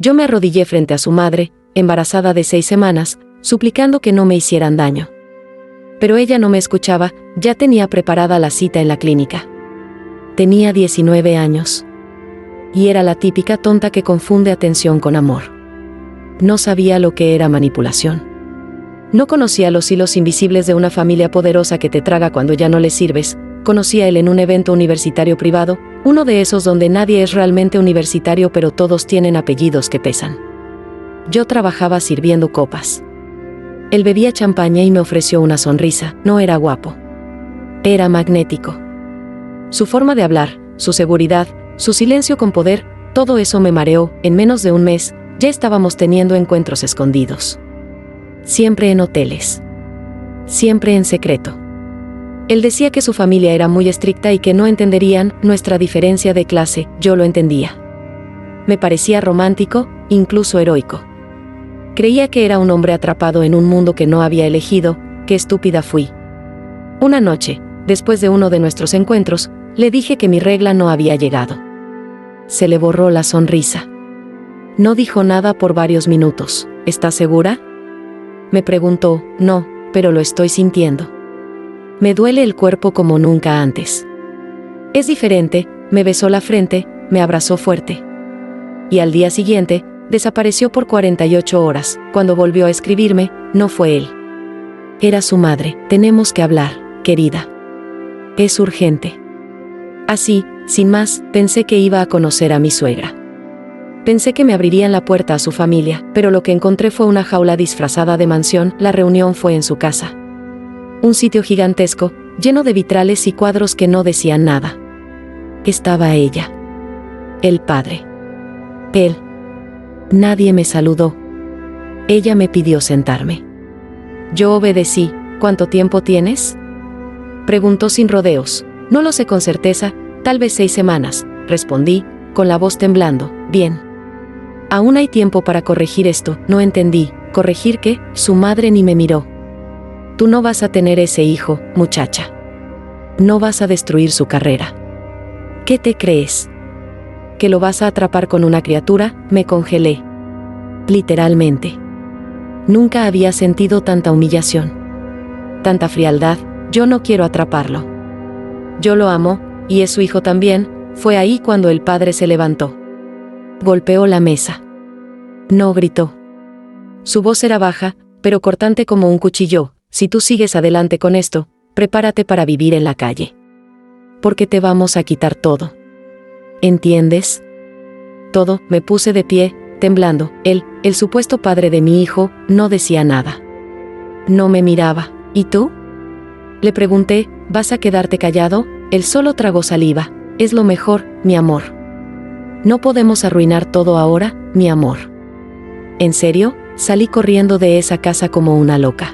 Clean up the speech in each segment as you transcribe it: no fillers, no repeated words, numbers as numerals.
Yo me arrodillé frente a su madre, embarazada de 6 semanas, suplicando que no me hicieran daño. Pero ella no me escuchaba, ya tenía preparada la cita en la clínica. Tenía 19 años. Y era la típica tonta que confunde atención con amor. No sabía lo que era manipulación. No conocía los hilos invisibles de una familia poderosa que te traga cuando ya no le sirves. Conocía él en un evento universitario privado, uno de esos donde nadie es realmente universitario pero todos tienen apellidos que pesan. Yo trabajaba sirviendo copas. Él bebía champaña y me ofreció una sonrisa. No era guapo. Era magnético. Su forma de hablar, su seguridad, su silencio con poder, todo eso me mareó. En menos de un mes, ya estábamos teniendo encuentros escondidos. Siempre en hoteles. Siempre en secreto. Él decía que su familia era muy estricta y que no entenderían nuestra diferencia de clase. Yo lo entendía. Me parecía romántico, incluso heroico. Creía que era un hombre atrapado en un mundo que no había elegido. Qué estúpida fui. Una noche, después de uno de nuestros encuentros, le dije que mi regla no había llegado. Se le borró la sonrisa. No dijo nada por varios minutos. ¿Estás segura? Me preguntó. No, pero lo estoy sintiendo. Me duele el cuerpo como nunca antes. Es diferente. Me besó la frente, me abrazó fuerte. Y al día siguiente, desapareció por 48 horas. Cuando volvió a escribirme, no fue él. Era su madre. Tenemos que hablar, querida. Es urgente. Así, sin más, pensé que iba a conocer a mi suegra. Pensé que me abrirían la puerta a su familia, pero lo que encontré fue una jaula disfrazada de mansión. La reunión fue en su casa. Un sitio gigantesco, lleno de vitrales y cuadros que no decían nada. Estaba ella. El padre. Él. Nadie me saludó. Ella me pidió sentarme. Yo obedecí. ¿Cuánto tiempo tienes?, preguntó sin rodeos. No lo sé con certeza, tal vez 6 semanas, respondí, con la voz temblando. Bien. Aún hay tiempo para corregir esto. No entendí. ¿Corregir qué? Su madre ni me miró. Tú no vas a tener ese hijo, muchacha. No vas a destruir su carrera. ¿Qué te crees? ¿Que lo vas a atrapar con una criatura? Me congelé. Literalmente. Nunca había sentido tanta humillación. Tanta frialdad. Yo no quiero atraparlo. Yo lo amo, y es su hijo también. Fue ahí cuando el padre se levantó. Golpeó la mesa. No gritó. Su voz era baja, pero cortante como un cuchillo. Si tú sigues adelante con esto, prepárate para vivir en la calle. Porque te vamos a quitar todo. ¿Entiendes? Todo. Me puse de pie, temblando. Él, el supuesto padre de mi hijo, no decía nada. No me miraba. ¿Y tú?, le pregunté. ¿Vas a quedarte callado? Él solo tragó saliva. Es lo mejor, mi amor. No podemos arruinar todo ahora, mi amor. ¿En serio? Salí corriendo de esa casa como una loca.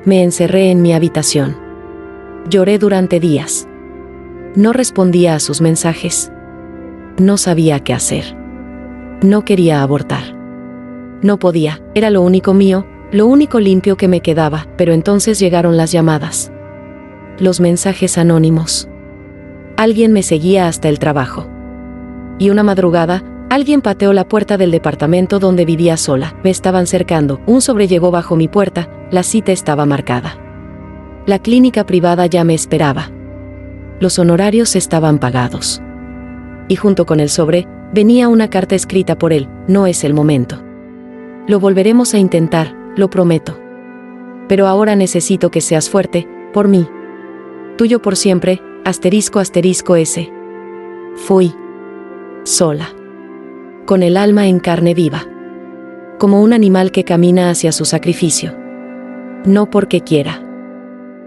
Me encerré en mi habitación. Lloré durante días. No respondía a sus mensajes. No sabía qué hacer. No quería abortar. No podía, era lo único mío, lo único limpio que me quedaba, pero entonces llegaron las llamadas. Los mensajes anónimos. Alguien me seguía hasta el trabajo. Y una madrugada, alguien pateó la puerta del departamento donde vivía sola. Me estaban cercando. Un sobre llegó bajo mi puerta. La cita estaba marcada. La clínica privada ya me esperaba. Los honorarios estaban pagados. Y junto con el sobre, venía una carta escrita por él. No es el momento. Lo volveremos a intentar, lo prometo. Pero ahora necesito que seas fuerte, por mí. Tuyo por siempre, **S. Fui. Sola. Con el alma en carne viva. Como un animal que camina hacia su sacrificio. No porque quiera.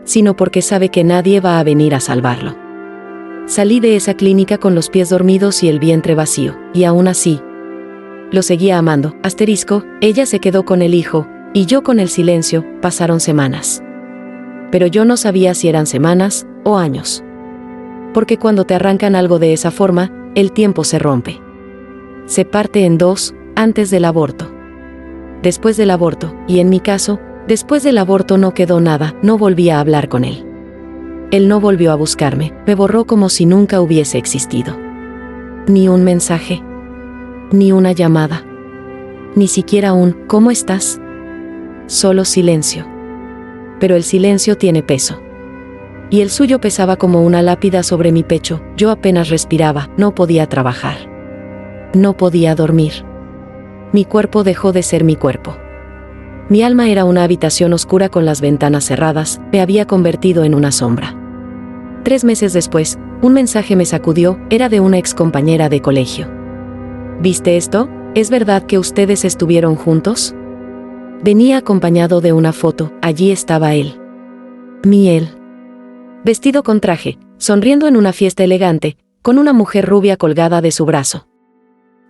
Sino porque sabe que nadie va a venir a salvarlo. Salí de esa clínica con los pies dormidos y el vientre vacío, y aún así, lo seguía amando. Ella se quedó con el hijo, y yo con el silencio. Pasaron semanas. Pero yo no sabía si eran semanas o años. Porque cuando te arrancan algo de esa forma, el tiempo se rompe. Se parte en dos, antes del aborto. Después del aborto, y en mi caso, después del aborto no quedó nada. No volví a hablar con él. Él no volvió a buscarme, me borró como si nunca hubiese existido. Ni un mensaje. Ni una llamada. Ni siquiera un ¿cómo estás? Solo silencio. Pero el silencio tiene peso. Y el suyo pesaba como una lápida sobre mi pecho. Yo apenas respiraba, no podía trabajar. No podía dormir. Mi cuerpo dejó de ser mi cuerpo. Mi alma era una habitación oscura con las ventanas cerradas, me había convertido en una sombra. 3 meses después, un mensaje me sacudió, era de una excompañera de colegio. ¿Viste esto? ¿Es verdad que ustedes estuvieron juntos? Venía acompañado de una foto, allí estaba él. Mi él. Vestido con traje, sonriendo en una fiesta elegante, con una mujer rubia colgada de su brazo.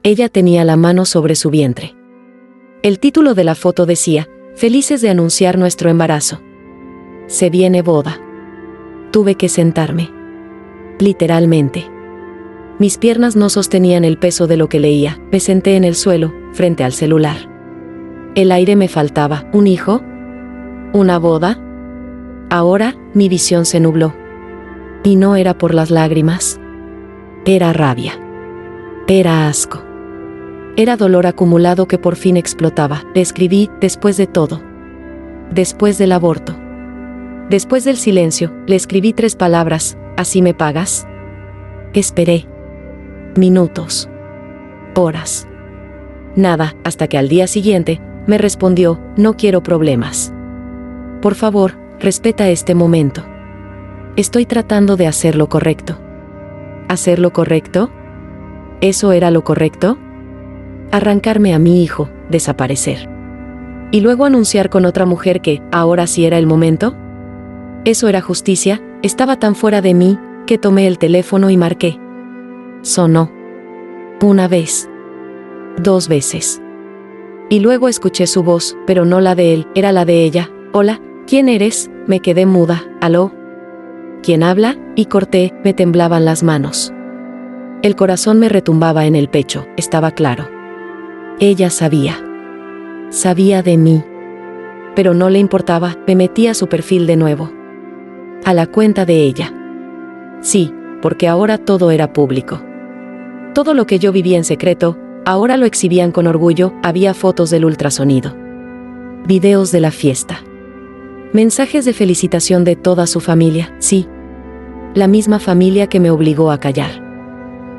Ella tenía la mano sobre su vientre. El título de la foto decía, felices de anunciar nuestro embarazo. Se viene boda. Tuve que sentarme. Literalmente. Mis piernas no sostenían el peso de lo que leía, me senté en el suelo, frente al celular. El aire me faltaba. ¿Un hijo? ¿Una boda? Ahora, mi visión se nubló. Y no era por las lágrimas. Era rabia. Era asco. Era dolor acumulado que por fin explotaba. Le escribí, después de todo. Después del aborto. Después del silencio, le escribí 3 palabras, ¿así me pagas? Esperé. Minutos. Horas. Nada, hasta que al día siguiente, me respondió, no quiero problemas. Por favor, respeta este momento. Estoy tratando de hacer lo correcto. ¿Hacer lo correcto? ¿Eso era lo correcto? Arrancarme a mi hijo, desaparecer. Y luego anunciar con otra mujer que, ahora sí era el momento. Eso era justicia, estaba tan fuera de mí, que tomé el teléfono y marqué. Sonó. 1 vez. 2 veces. Y luego escuché su voz, pero no la de él, era la de ella. Hola, ¿quién eres? Me quedé muda. ¿Aló? ¿Quién habla? Y corté, me temblaban las manos. El corazón me retumbaba en el pecho, estaba claro. Ella sabía. Sabía de mí. Pero no le importaba, me metí a su perfil de nuevo. A la cuenta de ella. Sí, porque ahora todo era público. Todo lo que yo vivía en secreto, ahora lo exhibían con orgullo, había fotos del ultrasonido. Videos de la fiesta. Mensajes de felicitación de toda su familia, sí. La misma familia que me obligó a callar.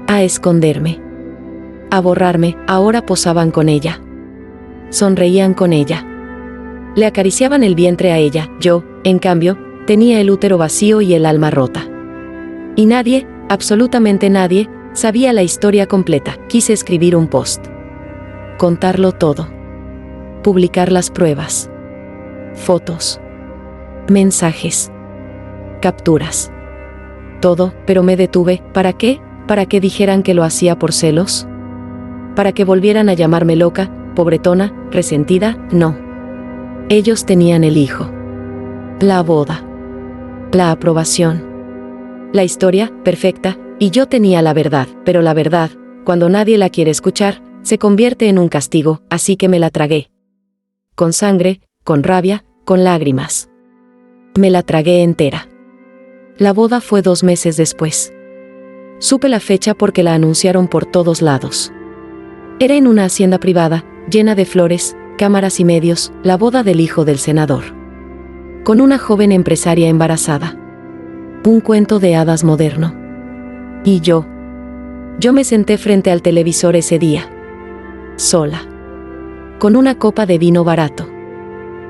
A esconderme. A borrarme, ahora posaban con ella. Sonreían con ella. Le acariciaban el vientre a ella, yo, en cambio, tenía el útero vacío y el alma rota. Y nadie, absolutamente nadie, sabía la historia completa. Quise escribir un post. Contarlo todo. Publicar las pruebas. Fotos. Mensajes. Capturas. Todo, pero me detuve. ¿Para qué? ¿Para que dijeran que lo hacía por celos? ¿Para que volvieran a llamarme loca, pobretona, resentida? No. Ellos tenían el hijo. La boda. La aprobación. La historia, perfecta, y yo tenía la verdad, pero la verdad, cuando nadie la quiere escuchar, se convierte en un castigo, así que me la tragué. Con sangre, con rabia, con lágrimas. Me la tragué entera. La boda fue 2 meses después. Supe la fecha porque la anunciaron por todos lados. Era en una hacienda privada, llena de flores, cámaras y medios, la boda del hijo del senador. Con una joven empresaria embarazada. Un cuento de hadas moderno. Y yo me senté frente al televisor ese día. Sola. Con una copa de vino barato.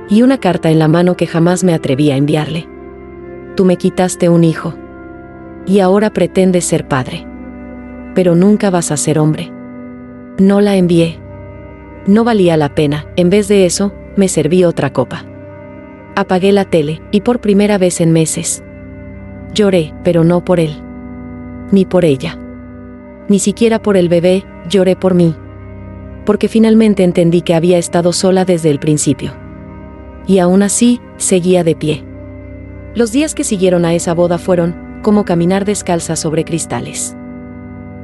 Y una carta en la mano que jamás me atreví a enviarle. Tú me quitaste un hijo. Y ahora pretendes ser padre. Pero nunca vas a ser hombre. No la envié. No valía la pena, en vez de eso, me serví otra copa. Apagué la tele, y por primera vez en meses. Lloré, pero no por él. Ni por ella. Ni siquiera por el bebé, lloré por mí. Porque finalmente entendí que había estado sola desde el principio. Y aún así, seguía de pie. Los días que siguieron a esa boda fueron como caminar descalza sobre cristales.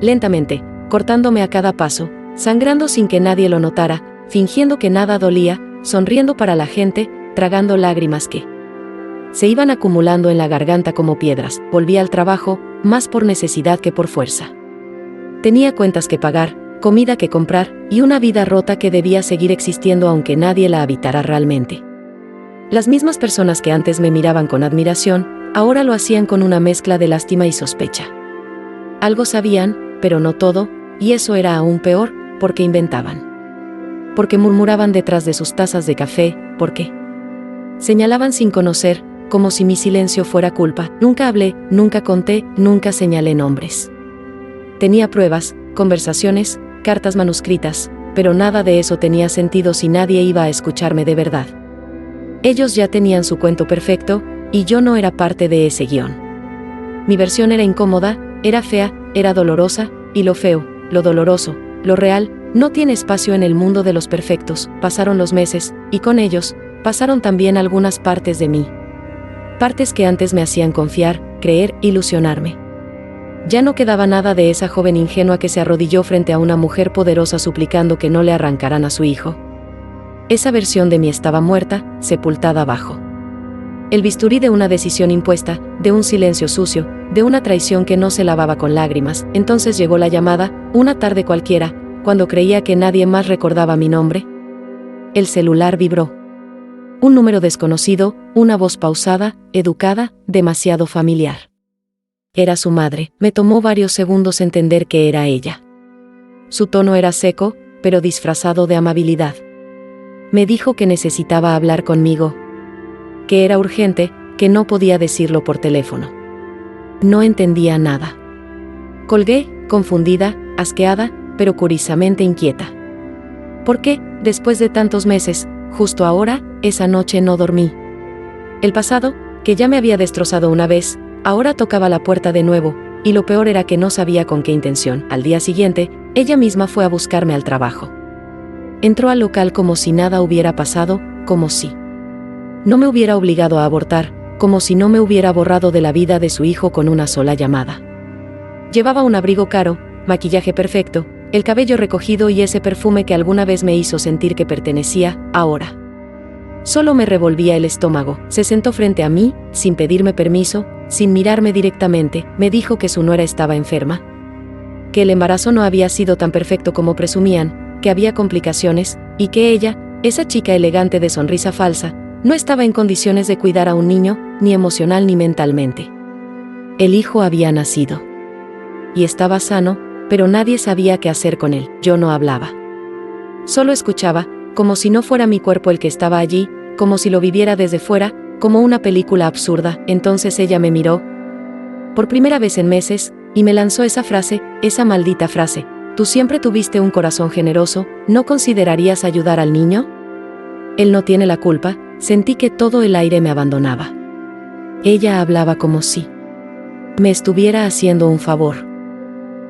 Lentamente, cortándome a cada paso, sangrando sin que nadie lo notara, fingiendo que nada dolía, sonriendo para la gente, tragando lágrimas que se iban acumulando en la garganta como piedras. Volví al trabajo, más por necesidad que por fuerza. Tenía cuentas que pagar, comida que comprar y una vida rota que debía seguir existiendo aunque nadie la habitara realmente. Las mismas personas que antes me miraban con admiración, ahora lo hacían con una mezcla de lástima y sospecha. Algo sabían, pero no todo, y eso era aún peor, porque inventaban. Porque murmuraban detrás de sus tazas de café, porque señalaban sin conocer, como si mi silencio fuera culpa. Nunca hablé, nunca conté, nunca señalé nombres. Tenía pruebas, conversaciones, cartas manuscritas, pero nada de eso tenía sentido si nadie iba a escucharme de verdad. Ellos ya tenían su cuento perfecto, y yo no era parte de ese guión. Mi versión era incómoda, era fea, era dolorosa, y lo feo, lo doloroso, lo real, no tiene espacio en el mundo de los perfectos. Pasaron los meses, y con ellos, pasaron también algunas partes de mí. Partes que antes me hacían confiar, creer, ilusionarme. Ya no quedaba nada de esa joven ingenua que se arrodilló frente a una mujer poderosa suplicando que no le arrancaran a su hijo. Esa versión de mí estaba muerta, sepultada abajo. El bisturí de una decisión impuesta, de un silencio sucio, de una traición que no se lavaba con lágrimas. Entonces llegó la llamada, una tarde cualquiera, cuando creía que nadie más recordaba mi nombre. El celular vibró. Un número desconocido, una voz pausada, educada, demasiado familiar. Era su madre. Me tomó varios segundos entender que era ella. Su tono era seco, pero disfrazado de amabilidad. Me dijo que necesitaba hablar conmigo. Que era urgente, que no podía decirlo por teléfono. No entendía nada. Colgué, confundida, asqueada, pero curiosamente inquieta. ¿Por qué, después de tantos meses, justo ahora, esa noche no dormí? El pasado, que ya me había destrozado una vez, ahora tocaba la puerta de nuevo, y lo peor era que no sabía con qué intención. Al día siguiente, ella misma fue a buscarme al trabajo. Entró al local como si nada hubiera pasado, como si no me hubiera obligado a abortar, como si no me hubiera borrado de la vida de su hijo con una sola llamada. Llevaba un abrigo caro, maquillaje perfecto, el cabello recogido y ese perfume que alguna vez me hizo sentir que pertenecía, ahora solo me revolvía el estómago. Se sentó frente a mí, sin pedirme permiso, sin mirarme directamente, me dijo que su nuera estaba enferma. Que el embarazo no había sido tan perfecto como presumían, que había complicaciones, y que ella, esa chica elegante de sonrisa falsa, no estaba en condiciones de cuidar a un niño, ni emocional ni mentalmente. El hijo había nacido. Y estaba sano, pero nadie sabía qué hacer con él. Yo no hablaba. Solo escuchaba, como si no fuera mi cuerpo el que estaba allí, como si lo viviera desde fuera, como una película absurda. Entonces ella me miró, por primera vez en meses, y me lanzó esa frase, esa maldita frase: «Tú siempre tuviste un corazón generoso, ¿no considerarías ayudar al niño? Él no tiene la culpa». Sentí que todo el aire me abandonaba. Ella hablaba como si me estuviera haciendo un favor.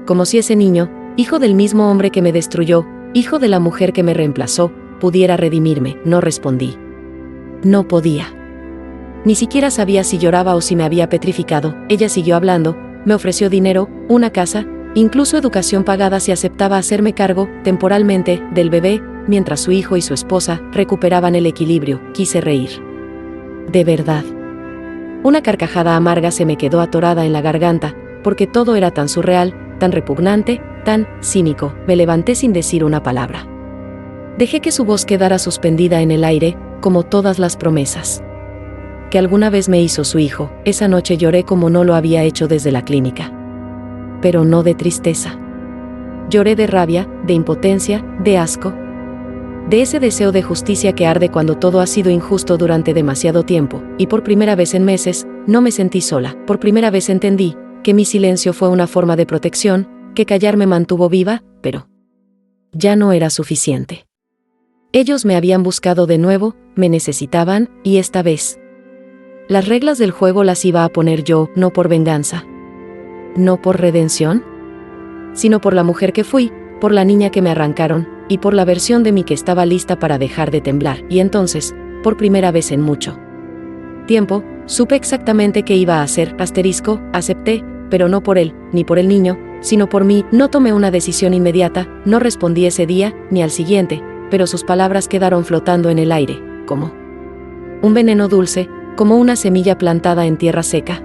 Como si ese niño, hijo del mismo hombre que me destruyó, hijo de la mujer que me reemplazó, pudiera redimirme. No respondí. No podía. Ni siquiera sabía si lloraba o si me había petrificado. Ella siguió hablando, me ofreció dinero, una casa, incluso educación pagada si aceptaba hacerme cargo, temporalmente, del bebé, mientras su hijo y su esposa recuperaban el equilibrio. Quise reír. De verdad. Una carcajada amarga se me quedó atorada en la garganta, porque todo era tan surreal, tan repugnante, tan cínico. Me levanté sin decir una palabra. Dejé que su voz quedara suspendida en el aire, como todas las promesas que alguna vez me hizo su hijo. Esa noche lloré como no lo había hecho desde la clínica. Pero no de tristeza. Lloré de rabia, de impotencia, de asco, de ese deseo de justicia que arde cuando todo ha sido injusto durante demasiado tiempo, y por primera vez en meses, no me sentí sola. Por primera vez entendí que mi silencio fue una forma de protección, que callar me mantuvo viva, pero ya no era suficiente. Ellos me habían buscado de nuevo, me necesitaban, y esta vez las reglas del juego las iba a poner yo, no por venganza, no por redención, sino por la mujer que fui, por la niña que me arrancaron, y por la versión de mí que estaba lista para dejar de temblar. Y entonces, por primera vez en mucho tiempo, supe exactamente qué iba a hacer. Acepté, pero no por él, ni por el niño, sino por mí. No tomé una decisión inmediata, no respondí ese día, ni al siguiente, pero sus palabras quedaron flotando en el aire, como un veneno dulce, como una semilla plantada en tierra seca.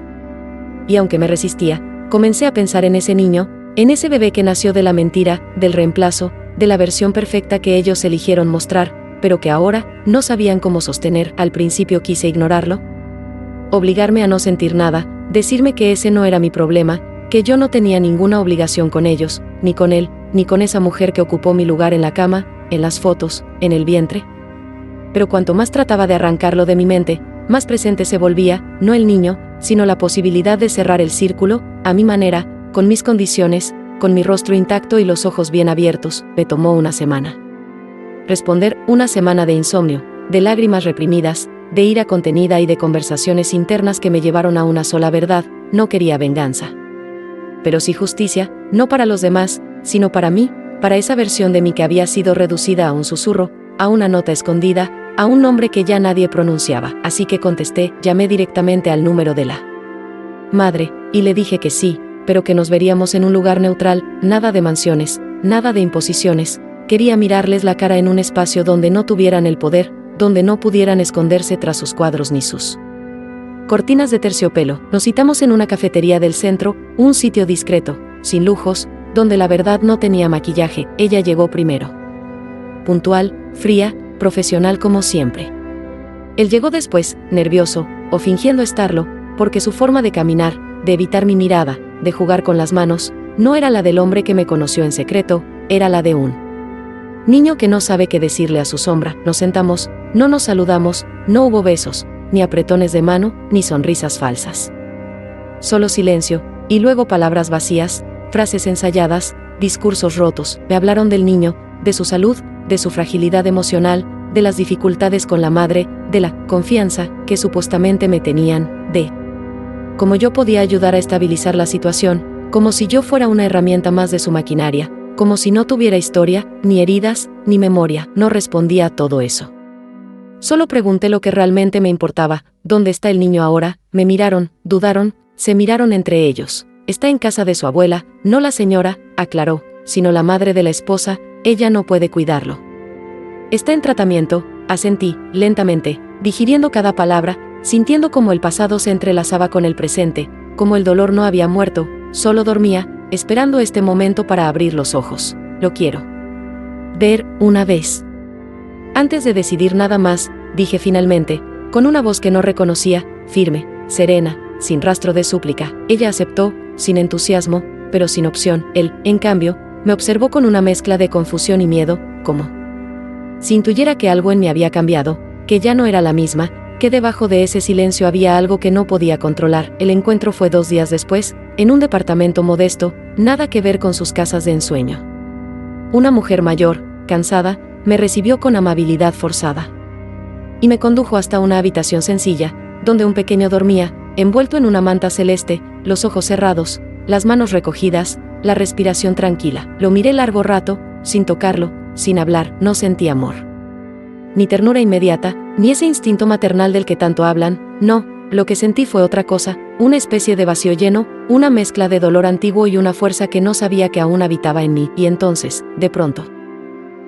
Y aunque me resistía, comencé a pensar en ese niño, En ese bebé que nació de la mentira, del reemplazo, de la versión perfecta que ellos eligieron mostrar, pero que ahora no sabían cómo sostener. Al principio quise ignorarlo, obligarme a no sentir nada, decirme que ese no era mi problema, que yo no tenía ninguna obligación con ellos, ni con él, ni con esa mujer que ocupó mi lugar en la cama, en las fotos, en el vientre. Pero cuanto más trataba de arrancarlo de mi mente, más presente se volvía, no el niño, sino la posibilidad de cerrar el círculo, a mi manera, con mis condiciones, con mi rostro intacto y los ojos bien abiertos. Me tomó una semana. Responder, una semana de insomnio, de lágrimas reprimidas, de ira contenida y de conversaciones internas que me llevaron a una sola verdad: no quería venganza. Pero sí justicia, no para los demás, sino para mí, para esa versión de mí que había sido reducida a un susurro, a una nota escondida, a un nombre que ya nadie pronunciaba. Así que contesté, llamé directamente al número de la madre, y le dije que sí, pero que nos veríamos en un lugar neutral, nada de mansiones, nada de imposiciones. Quería mirarles la cara en un espacio donde no tuvieran el poder, donde no pudieran esconderse tras sus cuadros ni sus cortinas de terciopelo. Nos citamos en una cafetería del centro, un sitio discreto, sin lujos, donde la verdad no tenía maquillaje. Ella llegó primero. Puntual, fría, profesional como siempre. Él llegó después, nervioso, o fingiendo estarlo, porque su forma de caminar, de evitar mi mirada, de jugar con las manos, no era la del hombre que me conoció en secreto, era la de un niño que no sabe qué decirle a su sombra. Nos sentamos, no nos saludamos, no hubo besos, ni apretones de mano, ni sonrisas falsas. Solo silencio, y luego palabras vacías, frases ensayadas, discursos rotos. Me hablaron del niño, de su salud, de su fragilidad emocional, de las dificultades con la madre, de la confianza que supuestamente me tenían, de cómo yo podía ayudar a estabilizar la situación, como si yo fuera una herramienta más de su maquinaria, como si no tuviera historia, ni heridas, ni memoria. No respondía a todo eso. Solo pregunté lo que realmente me importaba: ¿dónde está el niño ahora? Me miraron, dudaron, se miraron entre ellos. Está en casa de su abuela, no la señora, aclaró, sino la madre de la esposa, ella no puede cuidarlo. Está en tratamiento, asentí, lentamente, digiriendo cada palabra, sintiendo como el pasado se entrelazaba con el presente, como el dolor no había muerto, solo dormía, esperando este momento para abrir los ojos. Lo quiero ver una vez. Antes de decidir nada más, dije finalmente, con una voz que no reconocía, firme, serena, sin rastro de súplica. Ella aceptó, sin entusiasmo, pero sin opción. Él, en cambio, me observó con una mezcla de confusión y miedo, como si intuyera que algo en mí había cambiado, que ya no era la misma, que debajo de ese silencio había algo que no podía controlar. El encuentro fue 2 días después, en un departamento modesto, nada que ver con sus casas de ensueño. Una mujer mayor, cansada, me recibió con amabilidad forzada. Y me condujo hasta una habitación sencilla, donde un pequeño dormía, envuelto en una manta celeste, los ojos cerrados, las manos recogidas, la respiración tranquila. Lo miré largo rato, sin tocarlo, sin hablar. No sentí amor, ni ternura inmediata, ni ese instinto maternal del que tanto hablan, no. Lo que sentí fue otra cosa, una especie de vacío lleno, una mezcla de dolor antiguo y una fuerza que no sabía que aún habitaba en mí. Y entonces, de pronto,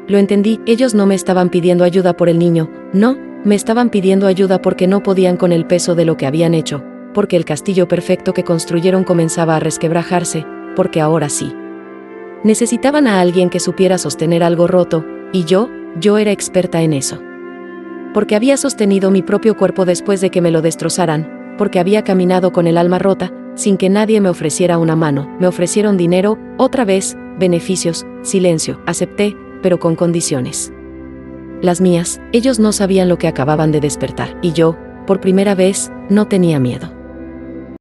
lo entendí. Ellos no me estaban pidiendo ayuda por el niño, no, me estaban pidiendo ayuda porque no podían con el peso de lo que habían hecho, porque el castillo perfecto que construyeron comenzaba a resquebrajarse, porque ahora sí necesitaban a alguien que supiera sostener algo roto, y yo era experta en eso. Porque había sostenido mi propio cuerpo después de que me lo destrozaran, porque había caminado con el alma rota, sin que nadie me ofreciera una mano. Me ofrecieron dinero, otra vez, beneficios, silencio. Acepté, pero con condiciones. Las mías. Ellos no sabían lo que acababan de despertar, y yo, por primera vez, no tenía miedo.